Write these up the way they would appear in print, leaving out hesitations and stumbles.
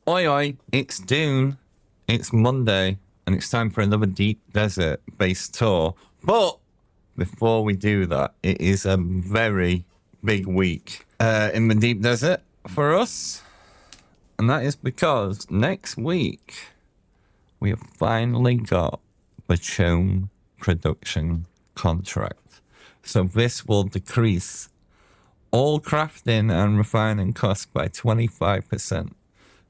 Oi oi, it's Dune, it's Monday, and it's time for another deep desert based tour. But before we do that, it is a very big week in the deep desert for us. And that is because next week we have finally got the Choam production contract. So this will decrease all crafting and refining costs by 25%.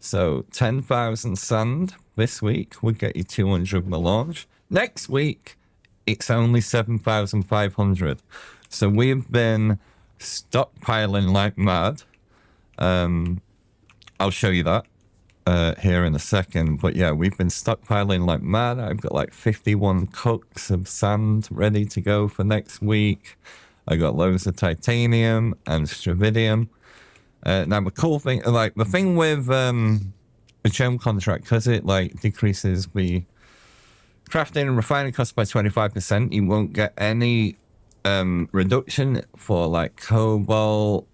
So 10,000 sand this week would get you 200 melange. Next week, it's only 7,500. So we've been stockpiling like mad. I'll show you that here in a second. But yeah, we've been stockpiling like mad. I've got like 51 cooks of sand ready to go for next week. I got loads of titanium and stravidium. Now the cool thing, like the thing with the Choam contract, because it like decreases the crafting and refining costs by 25%, you won't get any reduction for like cobalt,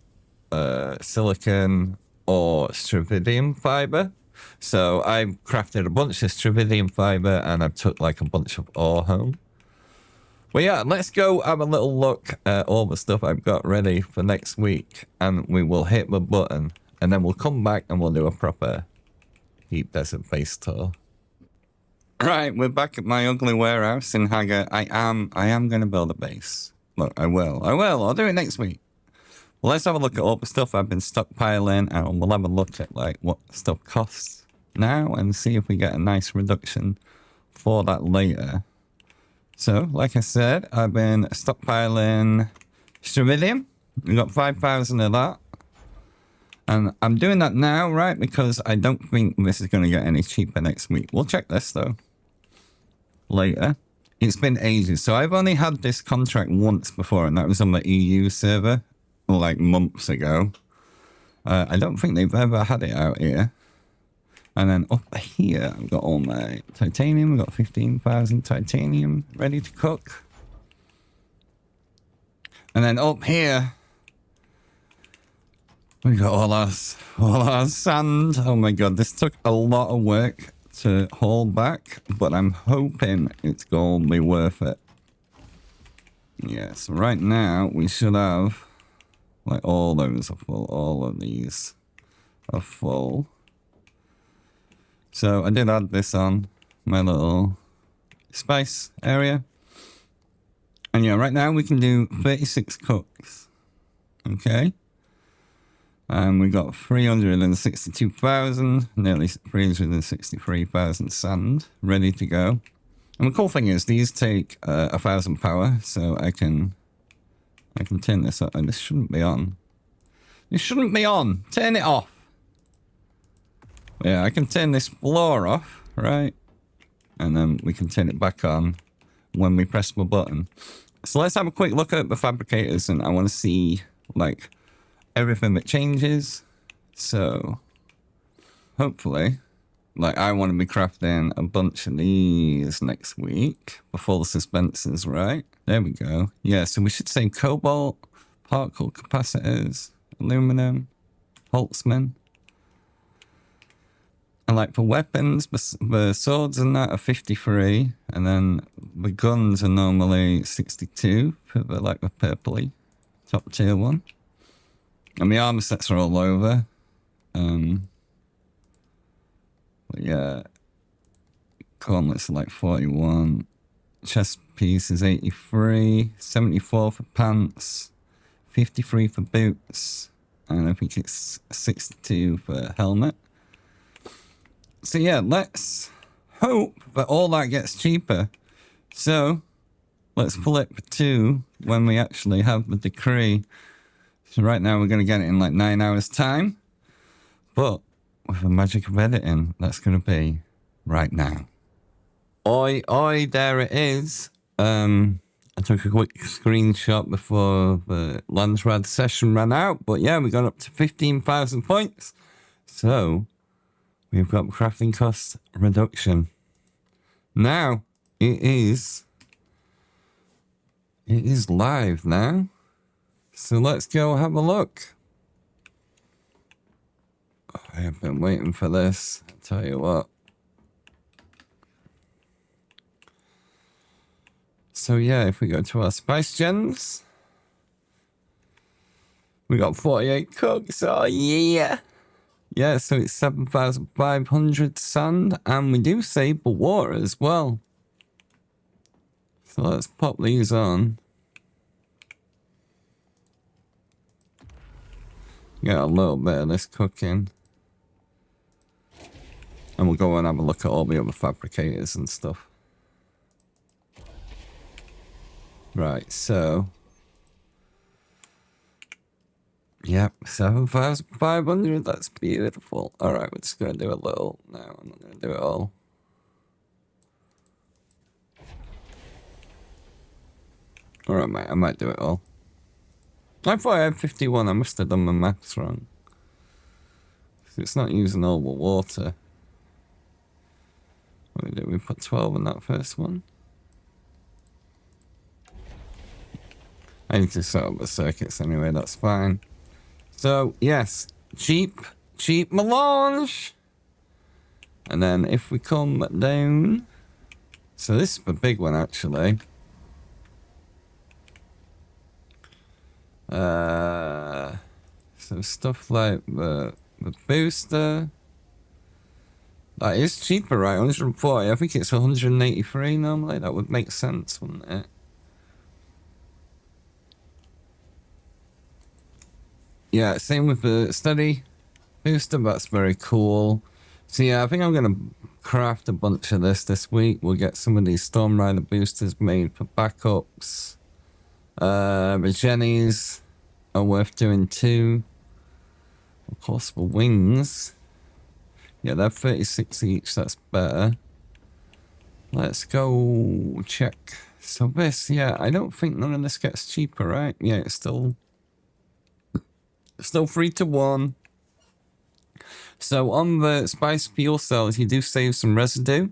silicon, or stravidium fiber. So I crafted a bunch of stravidium fiber and I took like a bunch of ore home. Well, yeah, let's go have a little look at all the stuff I've got ready for next week. And we will hit the button. And then we'll come back and we'll do a proper deep desert base tour. Right, we're back at my ugly warehouse in Haggard. I am going to build a base. Look, I will. I'll do it next week. Well, let's have a look at all the stuff I've been stockpiling. And we'll have a look at like what stuff costs now. And see if we get a nice reduction for that later. So, like I said, I've been stockpiling stravidium. We got 5,000 of that. And I'm doing that now, right? Because I don't think this is going to get any cheaper next week. We'll check this, though, later. It's been ages. So I've only had this contract once before, and that was on the EU server, like months ago. I don't think they've ever had it out here. And then up here, I've got all my titanium. We've got 15,000 titanium ready to cook. And then up here, we got all our sand. Oh my god, this took a lot of work to haul back, but I'm hoping it's going to be worth it. Yeah, so right now, we should have, like, all those are full. All of these are full. So I did add this on my little spice area. And yeah, right now we can do 36 cooks. Okay. And we got 362,000, nearly 363,000 sand ready to go. And the cool thing is these take 1,000 power, so I can turn this up. And this shouldn't be on. This shouldn't be on. Turn it off. Yeah, I can turn this floor off, right? And then we can turn it back on when we press the button. So let's have a quick look at the fabricators, and I want to see, like, everything that changes. So, hopefully, like, I want to be crafting a bunch of these next week before the suspense is right. There we go. Yeah, so we should say cobalt, particle capacitors, aluminum, Holtzman. And like for weapons, the swords and that are 53, and then the guns are normally 62 for the like the purpley top tier one. And the armor sets are all over. But yeah, gauntlets are like 41. Chest piece is 83, 74 for pants, 53 for boots, and I think it's 62 for helmet. So yeah, let's hope that all that gets cheaper. So let's flip to when we actually have the decree. So right now we're going to get it in like 9 hours time. But with the magic of editing, that's going to be right now. Oi, oi, there it is. I took a quick screenshot before the Landsrad session ran out. But yeah, we got up to 15,000 points. So we've got crafting cost reduction. Now, it is live now. So let's go have a look. I have been waiting for this. I'll tell you what. So yeah, if we go to our spice gens, we got 48 cooks. Oh yeah. Yeah, so it's 7,500 sand, and we do save the water as well. So let's pop these on. Get a little bit of this cooking. And we'll go and have a look at all the other fabricators and stuff. Right, so... Yep, 7,500, that's beautiful. Alright, we're just going to do a little. No, I'm not going to do it all. Alright, mate, I might do it all. I thought I had 51, I must have done my maths wrong. It's not using all the water. What did we put 12 in that first one? I need to set up the circuits anyway, that's fine. So, yes, cheap melange. And then if we come down... So this is the big one, actually. So stuff like the booster. That is cheaper, right? 140. I think it's 183 normally. That would make sense, wouldn't it? Yeah, same with the steady booster. That's very cool. So yeah, I think I'm going to craft a bunch of this week. We'll get some of these Storm Rider boosters made for backups. The Jennies are worth doing too. Of course, the wings. Yeah, they're 36 each. That's better. Let's go check. So this, yeah, I don't think none of this gets cheaper, right? Yeah, it's still 3 to 1. So on the spice fuel cells, you do save some residue.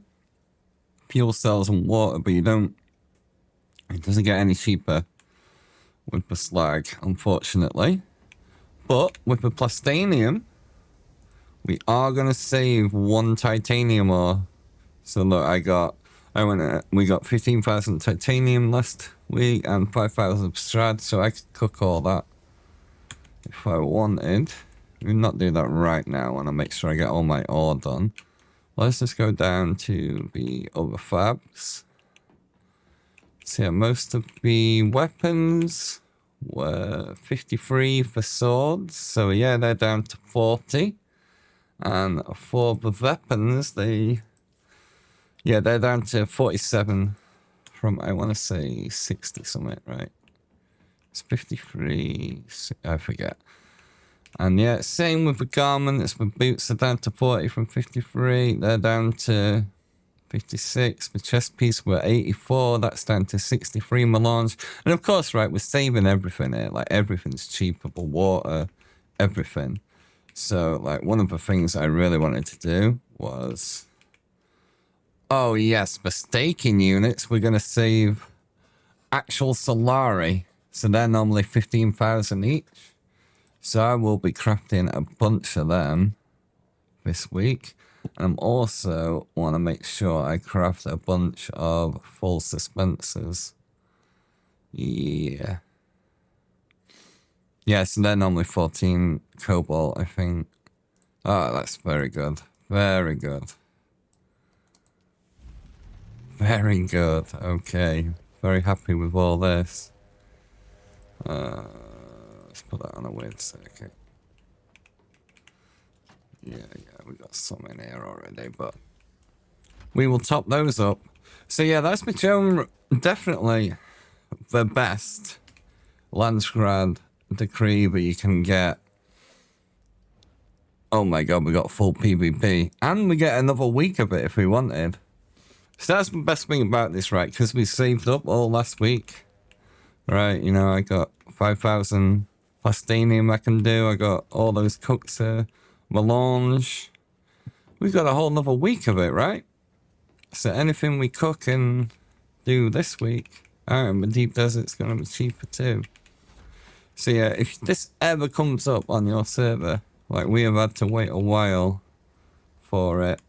Fuel cells and water, but you don't... It doesn't get any cheaper with the slag, unfortunately. But with the plastanium, we are going to save 1 titanium ore. So look, we got 15,000 titanium last week and 5,000 strad, so I could cook all that if I wanted. We'll not do that right now. I want to make sure I get all my ore done. Let's just go down to the other fabs. So yeah, most of the weapons were 53 for swords. So yeah, they're down to 40. And for the weapons, they're down to 47 from, I want to say, 60 something, right? It's 53, I forget. And yeah, same with the garments. The boots are down to 40 from 53. They're down to 56. The chest piece were 84. That's down to 63 melange. And of course, right, we're saving everything here. Like, everything's cheaper. The water, everything. So, like, one of the things I really wanted to do was... Oh, yes, the staking units. We're going to save actual Solari. So they're normally 15,000 each. So I will be crafting a bunch of them this week. And I'm also want to make sure I craft a bunch of full suspensors. Yeah. Yeah, so they're normally 14 cobalt, I think. Oh, that's very good. Very good. Very good. Okay. Very happy with all this. Let's put that on a weird circuit. Yeah, we got some in here already, but we will top those up. So yeah, that's my Choam, definitely the best Landsgrad decree that you can get. Oh my god, we got full PvP. And we get another week of it if we wanted. So that's the best thing about this, right? Because we saved up all last week. Right, you know, I got 5,000 plastinium I can do. I got all those cooks here. Melange. We've got a whole nother week of it, right? So anything we cook and do this week, the Deep Desert's going to be cheaper too. So yeah, if this ever comes up on your server, Like, we have had to wait a while for it.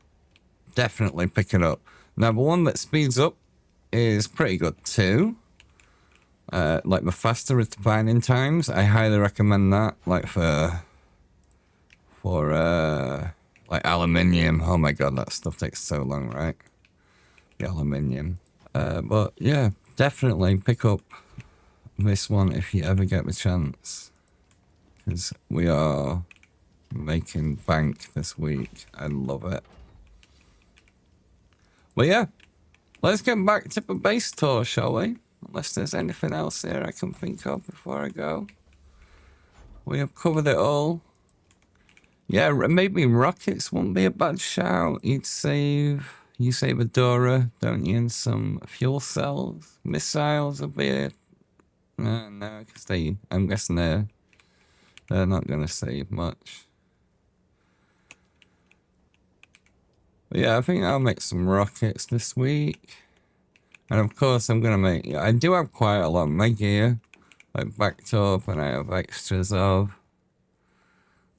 Definitely pick it up. Now, the one that speeds up is pretty good too. Like the faster refining times, I highly recommend that. Like for like aluminium. Oh my god, that stuff takes so long, right? The aluminium. But yeah, definitely pick up this one if you ever get the chance, because we are making bank this week. I love it. But yeah, let's get back to the base tour, shall we? Unless there's anything else here I can think of before I go. We have covered it all. Yeah, maybe rockets wouldn't be a bad shout. You save a Dora, don't you? And some fuel cells. Missiles would be a... No, because I'm guessing they're not going to save much. But yeah, I think I'll make some rockets this week. And of course, I'm going to make... I do have quite a lot of my gear, like backed up, and I have extras of.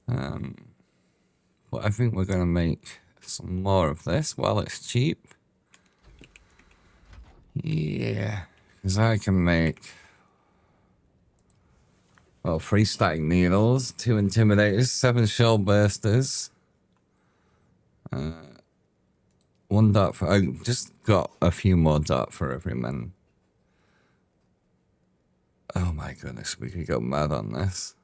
But I think we're going to make some more of this while it's cheap. Yeah, because I can make... Well, 3 static needles, 2 intimidators, 7 shell bursters. 1 dart for... I just got a few more dart for every man. Oh my goodness, we could go mad on this.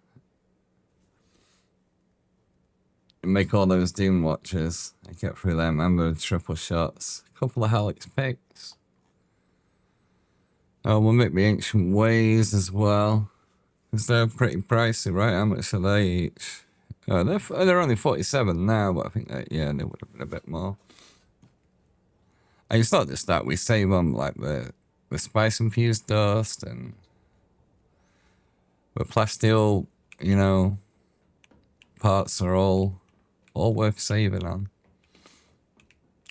Make all those DUNE watches. I get through them. Remember triple shots. A couple of Helix picks. Oh, we'll make the Ancient Ways as well. Because they're pretty pricey, right? How much are they each? Oh, they're only 47 now, but I think that, yeah, they would have been a bit more. And it's not just that. We save on like the spice infused dust and the plasteel, you know, parts are all worth saving on.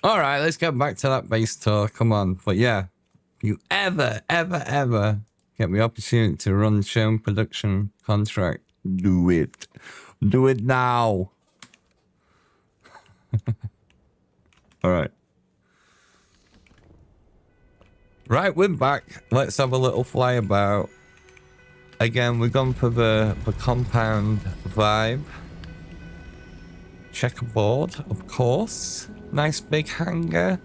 All right, let's get back to that base tour. Come on. But yeah, if you ever get the opportunity to run Choam production contract, do it. Do it now. All right. Right, we're back. Let's have a little fly about. Again, we've gone for the compound vibe. Checkerboard, of course. Nice big hangar.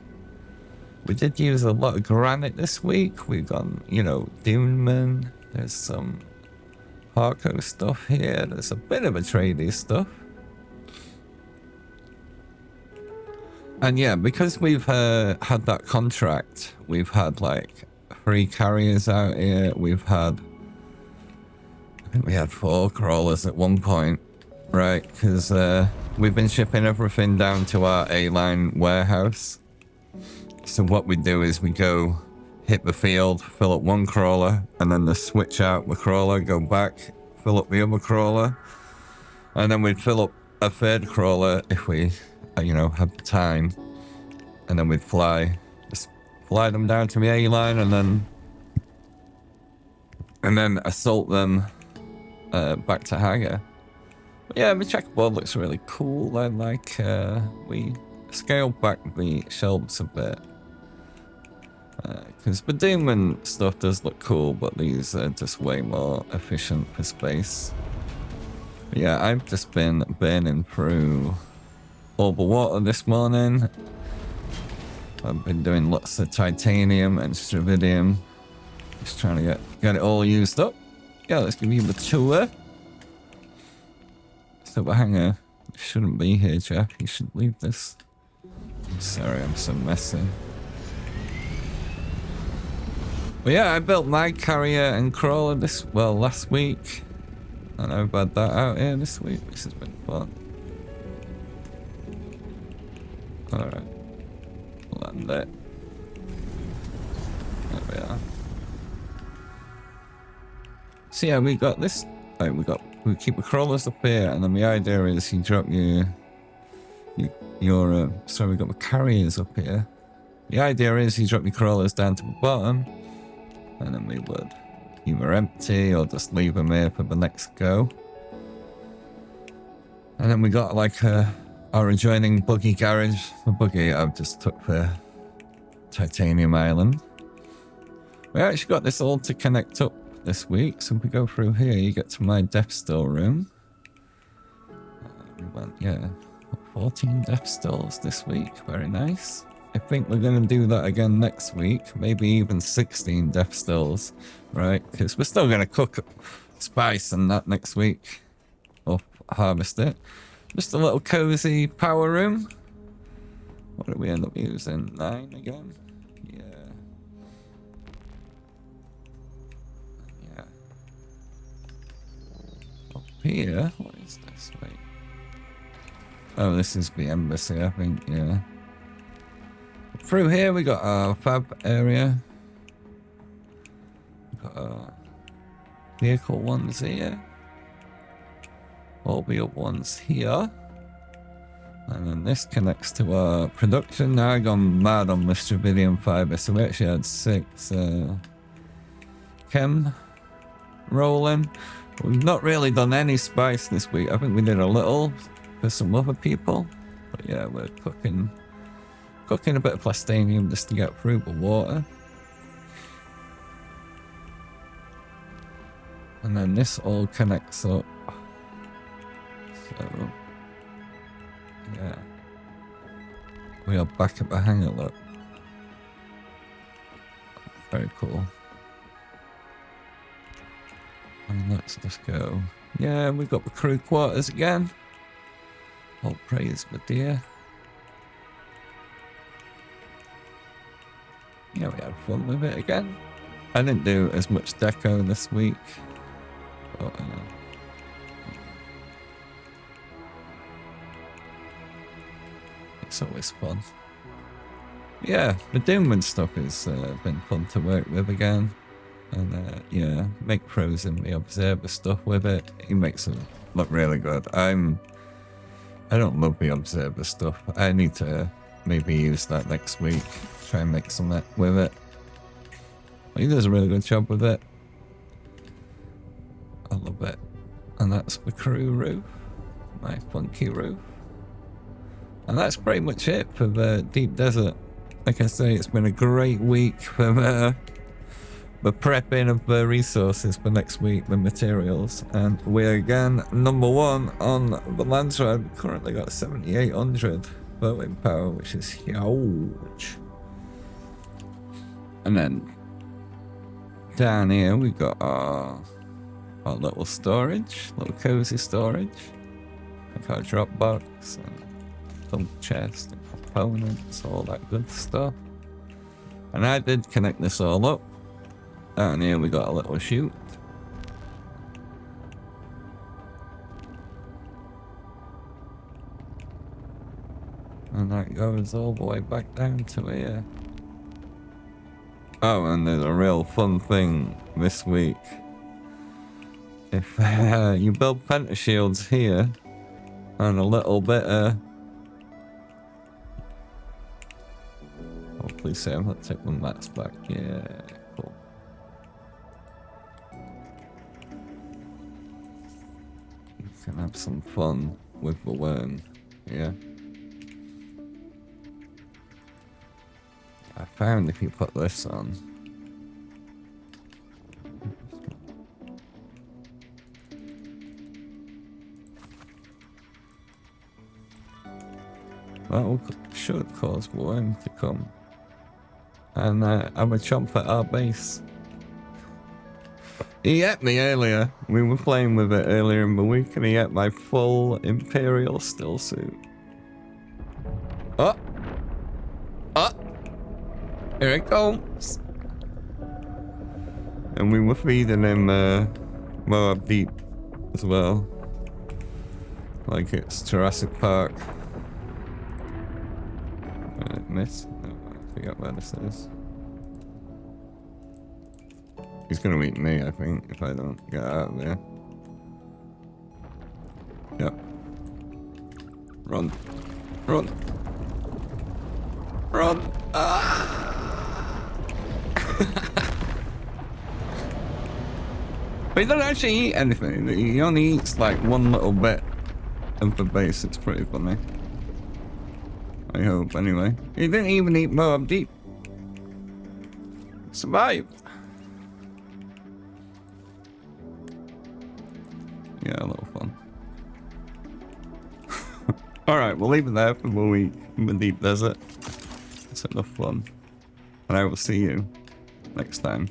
We did use a lot of granite this week. We've gone, you know, DUNE. There's some Harco stuff here. There's a bit of a tradey stuff. And yeah, because we've had that contract, we've had like 3 carriers out here. We've had, I think we had 4 crawlers at one point, right? Because we've been shipping everything down to our A-line warehouse. So what we do is we go hit the field, fill up 1 crawler, and then switch out the crawler, go back, fill up the other crawler, and then we'd fill up a 3rd crawler if we, you know, have the time, and then we'd fly them down to the A-line, and then assault them back to hangar. But yeah, the checkerboard looks really cool. I like we scaled back the shelves a bit because the DUNE stuff does look cool, but these are just way more efficient for space. But yeah, I've just been burning through all the water this morning. I've been doing lots of titanium and stravidium, just trying to get it all used up. Yeah, let's give you the tour. So the hangar shouldn't be here, Jeff. You should leave this. Sorry, I'm so messy. But yeah, I built my carrier and crawler last week, and I've had that out here this week, which has been fun. All right, land it. There we are. So yeah, we got this. Right, we keep the crawlers up here, and then the idea is you drop sorry, we got the carriers up here. The idea is you drop your crawlers down to the bottom, and then we would either empty or just leave them here for the next go. And then we got like our adjoining buggy garage. The buggy I've just took for Titanium Island. We actually got this all to connect up this week. So if we go through here, you get to my death store room. We went, yeah, 14 death stalls this week. Very nice. I think we're going to do that again next week. Maybe even 16 death stalls, right? Because we're still going to cook spice and that next week. Or harvest it. Just a little cozy power room. What did we end up using? 9 again? Yeah. Yeah. Up here, what is this? Wait. Oh, this is the embassy, I think, yeah. Through here, we got our fab area. We got our vehicle ones here. All the up ones here. And then this connects to our production. Now I've gone mad on Mr. Vidium Fiber, so we actually had 6 chem rolling. We've not really done any spice this week. I think we did a little for some other people. But yeah, we're cooking a bit of plastanium just to get through the water. And then this all connects up. So, yeah. We are back at the hangar, look. Very cool. And let's just go. Yeah, we've got the crew quarters again. All praise the dear. Yeah, we had fun with it again. I didn't do as much deco this week. But, it's always fun. Yeah, the DUNE stuff has been fun to work with again. And yeah, make pros in the Observer stuff with it. He makes them look really good. I don't love the Observer stuff. I need to maybe use that next week. Try and make some with it. But he does a really good job with it. I love it. And that's the crew roof. My funky roof. And that's pretty much it for the Deep Desert. Like I say, it's been a great week for the prepping of the resources for next week, the materials. And we're again #1 on the land ride. We've currently got 7,800 voting power, which is huge. And then down here we got our little storage, little cozy storage. Like our drop box and dump chest and components, all that good stuff. And I did connect this all up. Down here we got a little chute. And that goes all the way back down to here. Oh, and there's a real fun thing this week. If you build pentashields here, and a little bit of... Hopefully Sam will take the mats back. Yeah, cool. You can have some fun with the worm, yeah. I found if you put this on. That should cause worm to come. And have a chomp at our base. He ate me earlier. We were playing with it earlier in the week and he ate my full Imperial still suit. Oh! Oh! Here it comes! And we were feeding him Moab Deep as well. Like it's Jurassic Park. Miss? No, I forget where this is. He's gonna eat me, I think, if I don't get out of there. Yep. Run. Run. Run. Ah! But he doesn't actually eat anything. He only eats like one little bit. of the base. It's pretty funny. I hope, anyway. He didn't even eat Moab Deep. Survived. Yeah, a little fun. Alright, we'll leave it there for the week in the deep desert. It's enough fun. And I will see you next time.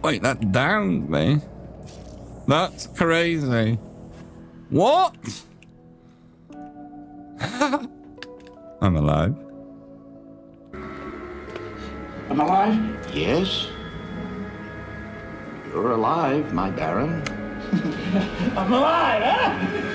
Wait, that downed me. That's crazy. What? I'm alive. I'm alive? Yes. You're alive, my Baron. I'm alive, huh?